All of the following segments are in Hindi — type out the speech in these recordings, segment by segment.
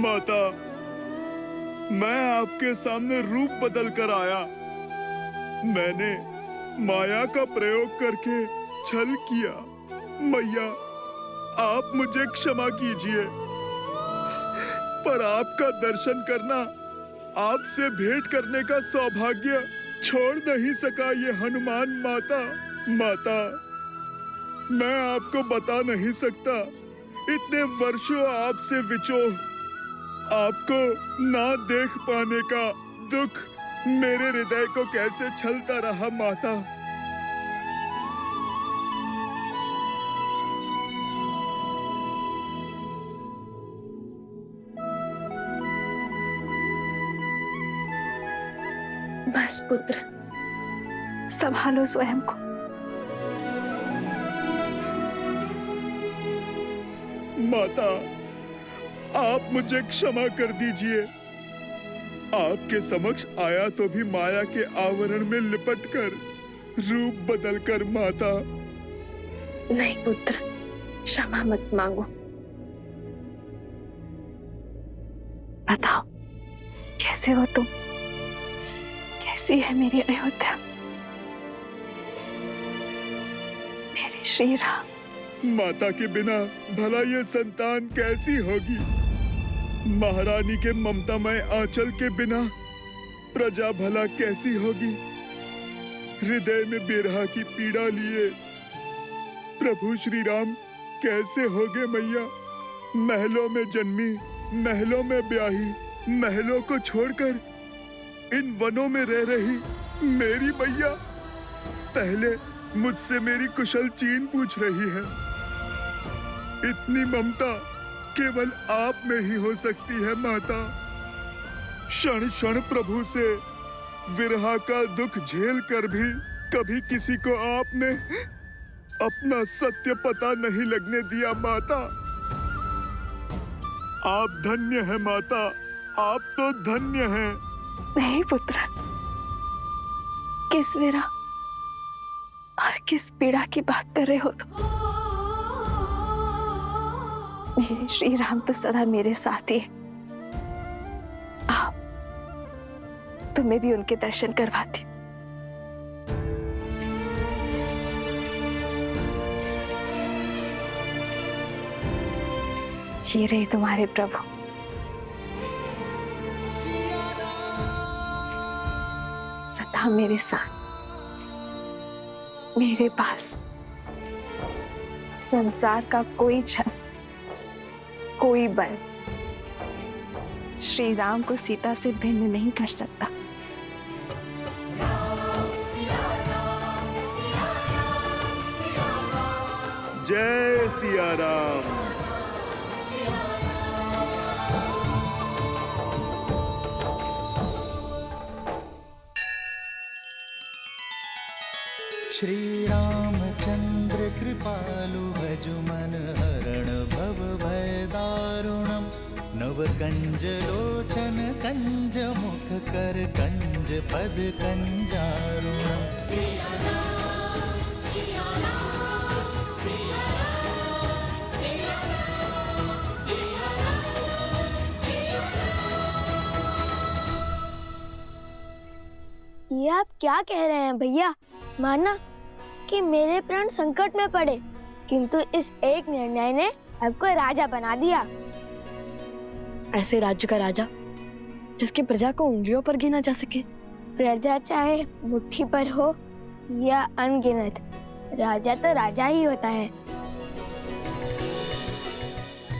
माता, मैं आपके सामने रूप बदल कर आया। मैंने माया का प्रयोग करके छल किया। मैया, आप मुझे क्षमा कीजिए, पर आपका दर्शन करना, आपसे भेंट करने का सौभाग्य छोड़ नहीं सका ये हनुमान माता। माता, मैं आपको बता नहीं सकता, इतने वर्षों आपसे विचोह, आपको ना देख पाने का दुख मेरे हृदय को कैसे छलता रहा माता। बस पुत्र, संभालो स्वयं को। माता, आप मुझे क्षमा कर दीजिए। आपके समक्ष आया तो भी माया के आवरण में लिपटकर, रूप बदलकर माता। नहीं पुत्र, क्षमा मत मांगो। बताओ, कैसे हो तुम? कैसी है मेरी अयोध्या, मेरे श्री राम? माता के बिना भला ये संतान कैसी होगी? महारानी के ममतामय आंचल के बिना प्रजा भला कैसी होगी? हृदय में बिरहा की पीड़ा लिए प्रभु श्री राम कैसे होगे मैया? महलों में जन्मी, महलों में ब्याही, महलों को छोड़कर इन वनों में रह रही मेरी मैया पहले मुझसे मेरी कुशल चीन पूछ रही है। इतनी ममता केवल आप में ही हो सकती है माता। क्षण क्षण प्रभु से विरह का दुख झेल कर भी कभी किसी को आपने अपना सत्य पता नहीं लगने दिया माता। आप धन्य हैं माता, आप तो धन्य हैं। नहीं पुत्र, किस विरह और किस पीड़ा की बात कर रहे हो तुम? मेरे श्री राम तो सदा मेरे साथ ही है। आओ, तुम्हें भी उनके दर्शन करवाती। ये रहे तुम्हारे प्रभु। सदा मेरे साथ, मेरे पास। संसार का कोई छल, कोई बल श्री राम को सीता से भिन्न नहीं कर सकता। जय सिया राम। श्री रामचंद्र कृपालु भजु मन हरण भव भय दारुणम। नव कंज लोचन कंज मुख कर कंज पद कंजारुणम। ये आप क्या कह रहे हैं भैया? माना कि मेरे प्राण संकट में पड़े, किंतु इस एक निर्णय ने आपको राजा बना दिया। ऐसे राज्य का राजा जिसकी प्रजा को उंगलियों पर गिना जा सके। प्रजा चाहे मुट्ठी पर हो या अनगिनत, राजा तो राजा ही होता है।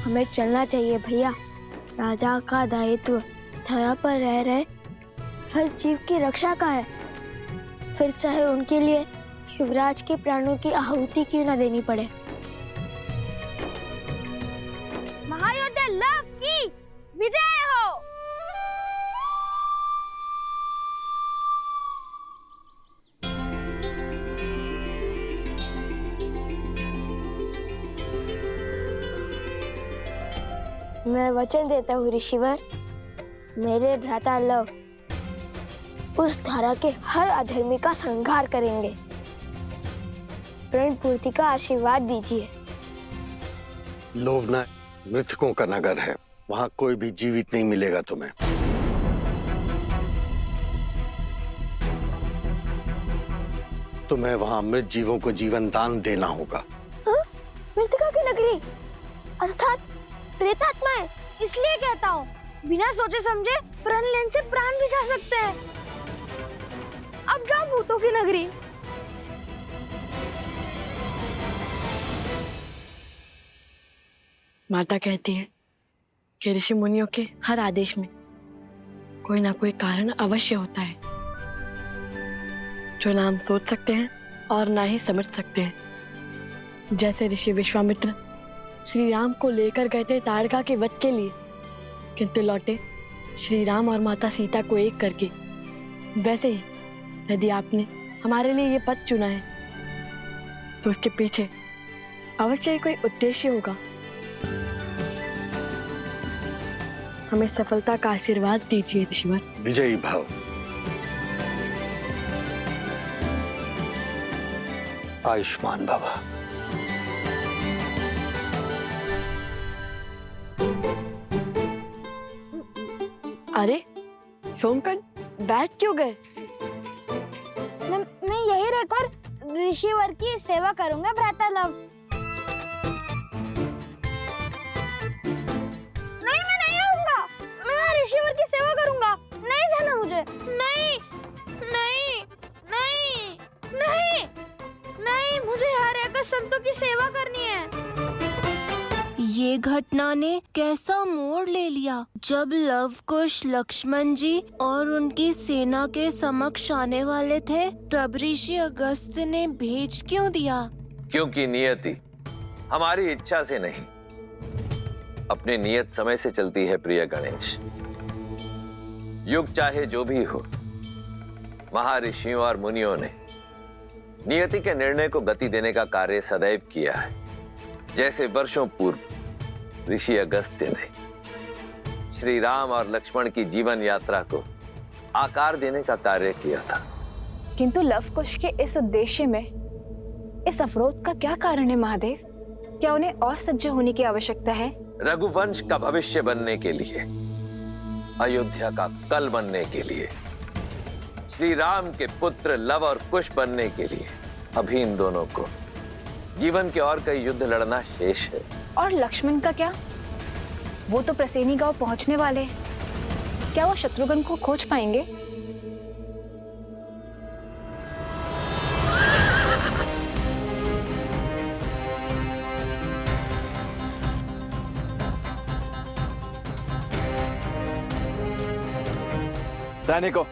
हमें चलना चाहिए भैया। राजा का दायित्व धरा पर रह रहे हर जीव की रक्षा का है, फिर चाहे उनके लिए युवराज के प्राणों की आहुति क्यों न देनी पड़े। महायोद्धा लव की विजय हो। मैं वचन देता हूँ ऋषिवर, मेरे भ्राता लव उस धारा के हर अधर्मी का संहार करेंगे। प्रण पूर्ति का आशीर्वाद दीजिए। लोभना मृतकों का नगर है, वहां कोई भी जीवित नहीं मिलेगा तुम्हें। तुम्हें वहां मृत जीवों को जीवन दान देना होगा। मृतिका की नगरी अर्थात प्रेतात्माएं। इसलिए कहता हूँ, बिना सोचे समझे प्रण लेने से प्राण भी जा सकते हैं। अब जाओ भूतों की नगरी। माता कहती है कि ऋषि मुनियों के हर आदेश में कोई ना कोई कारण अवश्य होता है, जो ना हम सोच सकते हैं और ना ही समझ सकते हैं। जैसे ऋषि विश्वामित्र श्री राम को लेकर गए थे ताड़का के वध के लिए, किंतु लौटे श्री राम और माता सीता को एक करके, वैसे ही यदि आपने हमारे लिए ये पथ चुना है तो उसके पीछे अवश्य ही कोई उद्देश्य होगा। हमें सफलता का आशीर्वाद दीजिए ऋषिवर। विजयी भाव। आयुष्मान भव। अरे सोमकन, बैठ क्यों गए? मैं यही रहकर ऋषिवर की सेवा करूंगा भ्राता लव। नहीं, मैं नहीं आऊंगा। मैं ऋषिवर की सेवा करूंगा। नहीं जाना मुझे। नहीं नहीं नहीं नहीं नहीं, मुझे यहाँ रहकर संतों की सेवा करनी है। ये घटना ने कैसा मोड़ ले लिया। जब लव कुश लक्ष्मण जी और उनकी सेना के समक्ष आने वाले थे, तब ऋषि अगस्त्य ने भेज क्यों दिया? क्योंकि नियति हमारी इच्छा से नहीं, अपने नियत समय से चलती है प्रिय गणेश। युग चाहे जो भी हो, महर्षियों और मुनियों ने नियति के निर्णय को गति देने का कार्य सदैव किया है। जैसे वर्षों पूर्व ऋषि अगस्त्य ने श्री राम और लक्ष्मण की जीवन यात्रा को आकार देने का कार्य किया था। किंतु लवकुश के इस उद्देश्य में इस अवरोध का क्या कारण है महादेव? क्या उन्हें और सज्ज होने की आवश्यकता है? रघुवंश का भविष्य बनने के लिए, अयोध्या का कल बनने के लिए, श्री राम के पुत्र लव और कुश बनने के लिए अभी इन दोनों को जीवन के और कई युद्ध लड़ना शेष है। और लक्ष्मण का क्या? वो तो प्रसेनी गांव पहुंचने वाले हैं। क्या वो शत्रुघ्न को खोज पाएंगे? सैनिकों,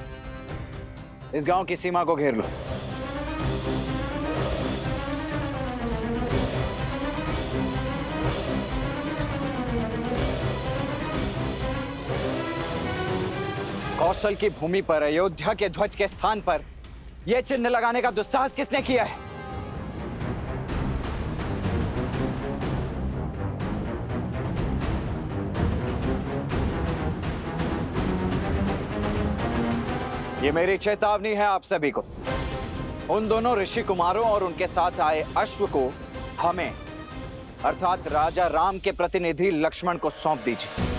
इस गांव की सीमा को घेर लो। कौशल की भूमि पर अयोध्या के ध्वज के स्थान पर यह चिन्ह लगाने का दुस्साहस किसने किया है? ये मेरी चेतावनी है आप सभी को। उन दोनों ऋषि कुमारों और उनके साथ आए अश्व को हमें अर्थात राजा राम के प्रतिनिधि लक्ष्मण को सौंप दीजिए।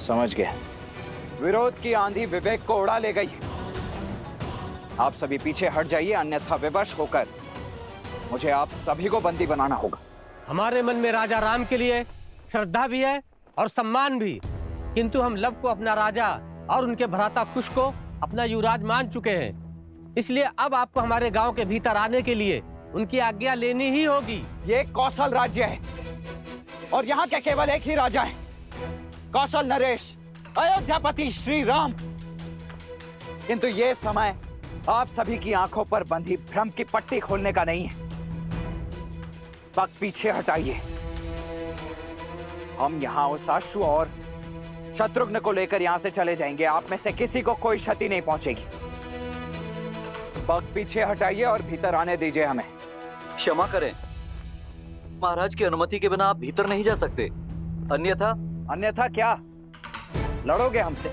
समझ गए। विरोध की आंधी विवेक को उड़ा ले गई। आप सभी पीछे हट जाइए, अन्यथा विवश होकर मुझे आप सभी को बंदी बनाना होगा। हमारे मन में राजा राम के लिए श्रद्धा भी है और सम्मान भी, किंतु हम लव को अपना राजा और उनके भ्राता कुश को अपना युवराज मान चुके हैं। इसलिए अब आपको हमारे गांव के भीतर आने के लिए उनकी आज्ञा लेनी ही होगी। ये कौशल राज्य है और यहाँ के केवल एक ही राजा है, कौशल नरेश, अयोध्यापति श्री राम। किंतु ये समय आप सभी की आंखों पर बंधी भ्रम की पट्टी खोलने का नहीं है। वक्त पीछे हटाइए। हम यहाँ उस अश्व और शत्रुघ्न को लेकर यहाँ से चले जाएंगे। आप में से किसी को कोई क्षति नहीं पहुंचेगी। वक्त पीछे हटाइए और भीतर आने दीजिए हमें। क्षमा करें महाराज की अनुमति के बिना आप भीतर नहीं जा सकते। अन्यथा क्या लड़ोगे हमसे?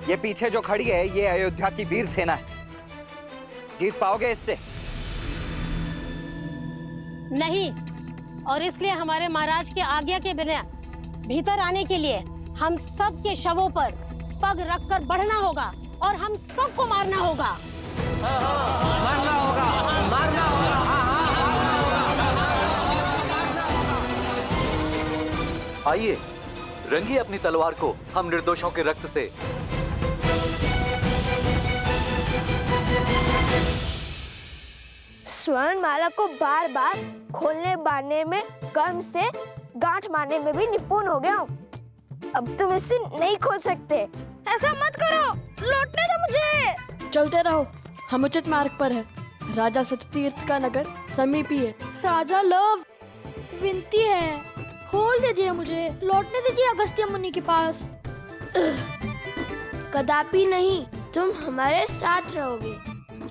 ये पीछे जो खड़ी है ये अयोध्या की वीर सेना है। जीत पाओगे इससे? नहीं, और इसलिए हमारे महाराज के आज्ञा के बिना भीतर आने के लिए हम सब के शवों पर पग रखकर बढ़ना होगा और हम सबको मारना होगा। मारना होगा, मारना होगा। आइए, रंगिए अपनी तलवार को हम निर्दोषों के रक्त से। स्वर्ण माला को बार बार खोलने बांधने में, कर्म से गांठ मारने में भी निपुण हो गया हूँ। अब तुम इसे नहीं खोल सकते। ऐसा मत करो, लौटने दो मुझे। चलते रहो, हम उचित मार्ग पर है। राजा सत्यतीर्थ का नगर समीप ही है। राजा लव, विनती है, खोल दीजिए मुझे, लौटने दीजिए अगस्त्य मुनि के पास। कदापि नहीं, तुम हमारे साथ रहोगे।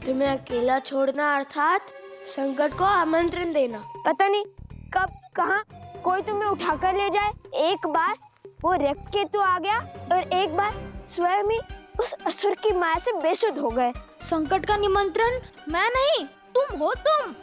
तुम्हें अकेला छोड़ना अर्थात संकट को आमंत्रण देना। पता नहीं कब कहाँ कोई तुम्हें उठाकर ले जाए। एक बार वो रक्तकेतु आ गया और एक बार स्वयं ही उस असुर की माया से बेसुध हो गए। संकट का निमंत्रण मैं नहीं, तुम हो तुम।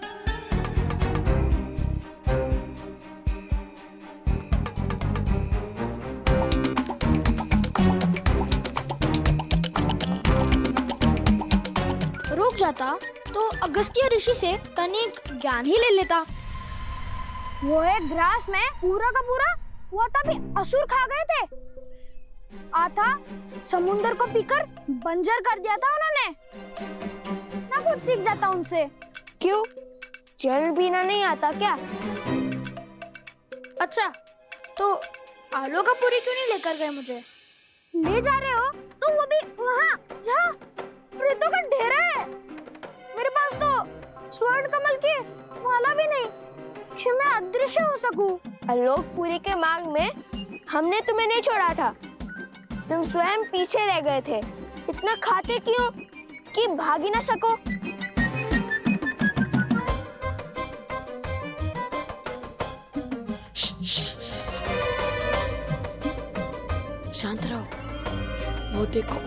रुक जाता तो अगस्त्य ऋषि से तनिक ज्ञान ही ले लेता। वो एक ग्रास में पूरा का पूरा वो तभी असुर खा गए थे। आता समुंदर को पीकर बंजर कर दिया था उन्होंने। ना कुछ सीख जाता उनसे। क्यों, जल पीना नहीं आता क्या? अच्छा, तो आलू का पूरी क्यों नहीं लेकर गए मुझे? ले जा रहे हो तो वो भी वहाँ जहाँ प्रेतों का डेरा है। मेरे पास तो स्वर्ण कमल की माला भी नहीं कि मैं अदृश्य हो सकूं। आलोकपुरी के मार्ग में हमने तुम्हें नहीं छोड़ा था। तुम स्वयं पीछे रह गए थे। इतना खाते क्यों कि भाग ही ना सको? शांत रहो, वो देखो।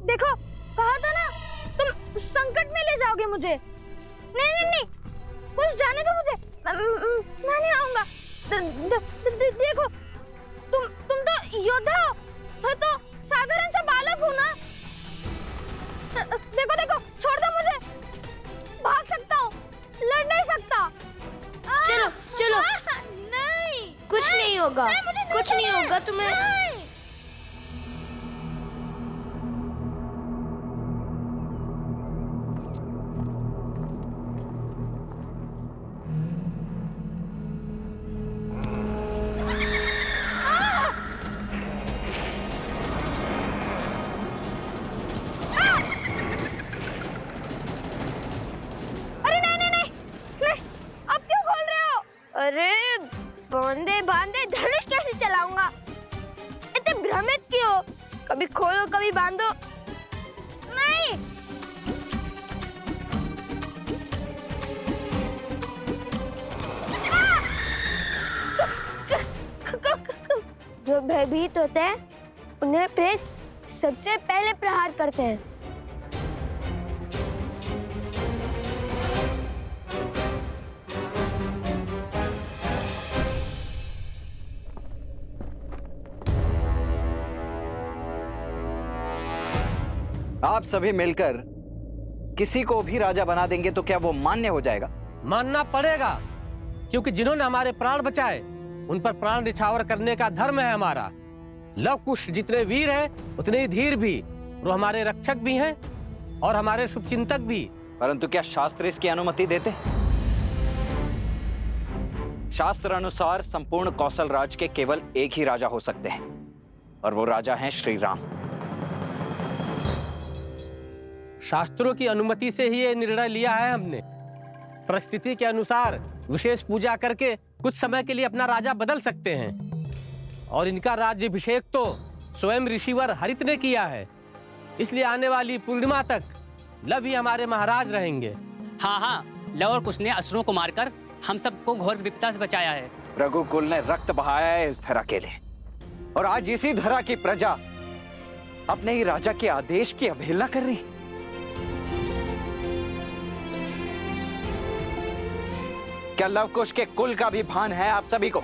देखो, कहा था ना तुम संकट में ले जाओगे मुझे। नहीं नहीं नहीं, कुछ जाने दो मुझे। मैं नहीं आऊंगा। देखो, तुम तो योद्धा हो, मैं तो साधारण सा बालक हूँ ना। देखो देखो, छोड़ दो मुझे। भाग सकता हूँ, लड़ नहीं सकता। चलो चलो। नहीं, कुछ नहीं होगा, कुछ नहीं होगा तुम्हें। अरे बांधे बांधे धनुष कैसे चलाऊंगा? इतने भ्रमित क्यों? कभी खोलो कभी बांधो। नहीं, जो भयभीत होते हैं उन्हें प्रेत सबसे पहले प्रहार करते हैं। आप सभी मिलकर किसी को भी राजा बना देंगे तो क्या वो मान्य हो जाएगा? मानना पड़ेगा, क्योंकि जिन्होंने हमारे प्राण बचाए उन पर प्राण निछावर करने का धर्म है हमारा। लव कुश जितने वीर हैं उतने ही धीर भी। वो हमारे रक्षक भी हैं और हमारे शुभचिंतक भी। परंतु क्या शास्त्र इसकी अनुमति देते? शास्त्र अनुसार संपूर्ण कौशल राज के केवल एक ही राजा हो सकते हैं और वो राजा हैं श्री राम। शास्त्रों की अनुमति से ही ये निर्णय लिया है हमने। परिस्थिति के अनुसार विशेष पूजा करके कुछ समय के लिए अपना राजा बदल सकते हैं और इनका राज्याभिषेक तो स्वयं ऋषिवर हरित ने किया है। इसलिए आने वाली पूर्णिमा तक लव ही हमारे महाराज रहेंगे। हाँ हाँ, लव और कुश ने असुरों को मारकर हम सबको घोर विपदा से बचाया है। रघुकुल ने रक्त बहाया है इस धरा के लिए, और आज इसी धरा की प्रजा अपने ही राजा के आदेश की अवहेलना कर रही। क्या लवकुश के कुल का भी भान है आप सभी को?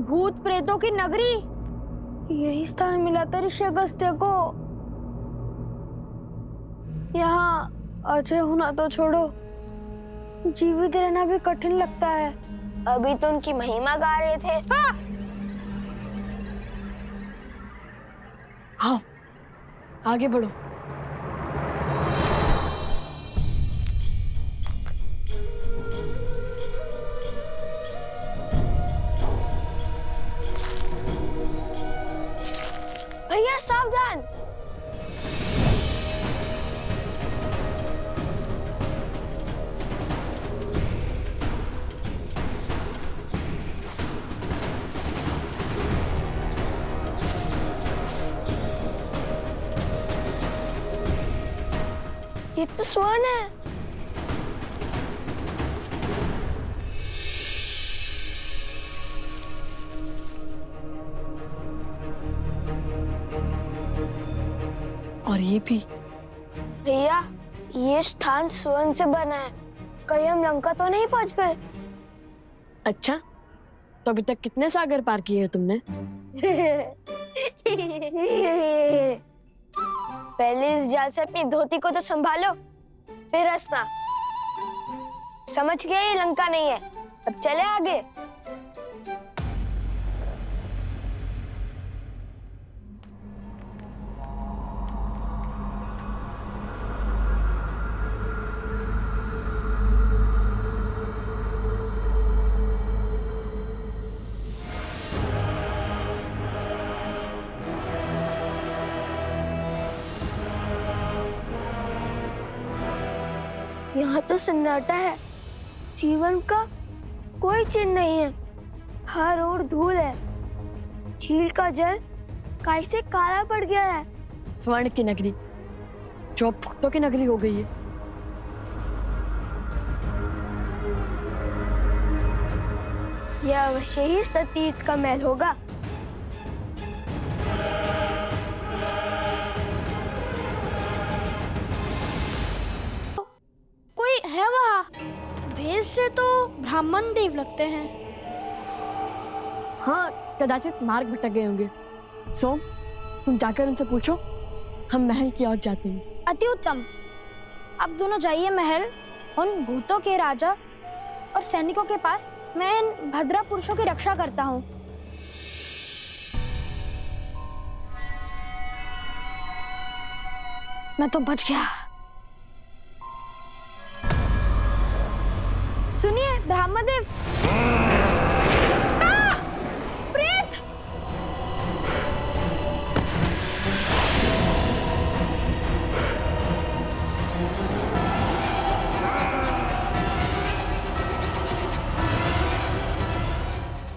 भूत प्रेतों की नगरी, यही स्थान मिला था ऋषि अगस्त्य को। यहाँ अजय होना तो छोड़ो, जीवित रहना भी कठिन लगता है। अभी तो उनकी महिमा गा रहे थे। हाँ, आगे बढ़ो। भैया सावधान। ये तो स्वर्ण है। और ये भी। भैया ये स्थान स्वर्ण से बना है, कहीं हम लंका तो नहीं पहुंच गए? अच्छा, तो अभी तक कितने सागर पार किए हैं तुमने? पहले इस जाल से अपनी धोती को तो संभालो, फिर हंसना। समझ गए ये लंका नहीं है, अब चले आगे। यहाँ तो सन्नाटा है, जीवन का कोई चिन्ह नहीं है, हर ओर धूल है। झील का जल कैसे काला पड़ गया है। स्वर्ण की नगरी जो अब भक्तों की नगरी हो गई है। यह अवश्य ही सतीत का महल होगा। कोई है वहाँ? भेष से तो ब्राह्मण देव लगते हैं। हाँ, कदाचित मार्ग भटक गए होंगे। सोम, तुम जाकर उनसे पूछो, हम महल की ओर जाते हैं। अति उत्तम। अब दोनों जाइए महल, उन भूतों के राजा और सैनिकों के पास। मैं इन भद्रा पुरुषों की रक्षा करता हूँ। मैं तो बच गया। सुनिए ब्रह्मदेव। प्रेत!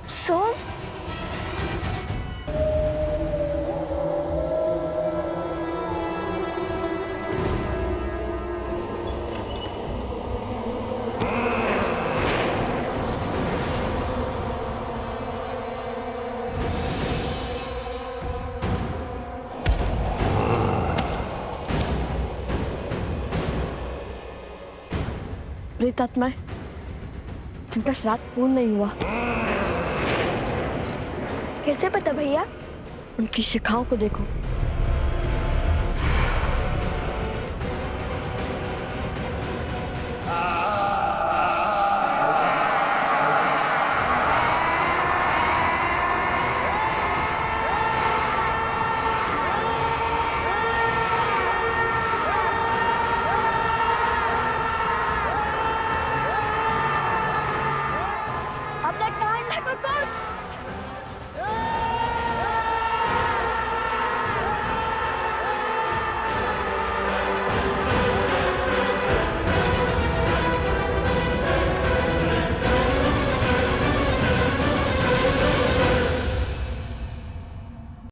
सोम, प्रेतात्माएं, जिनका श्राद्ध पूर्ण नहीं हुआ। कैसे पता भैया? उनकी शिखाओं को देखो।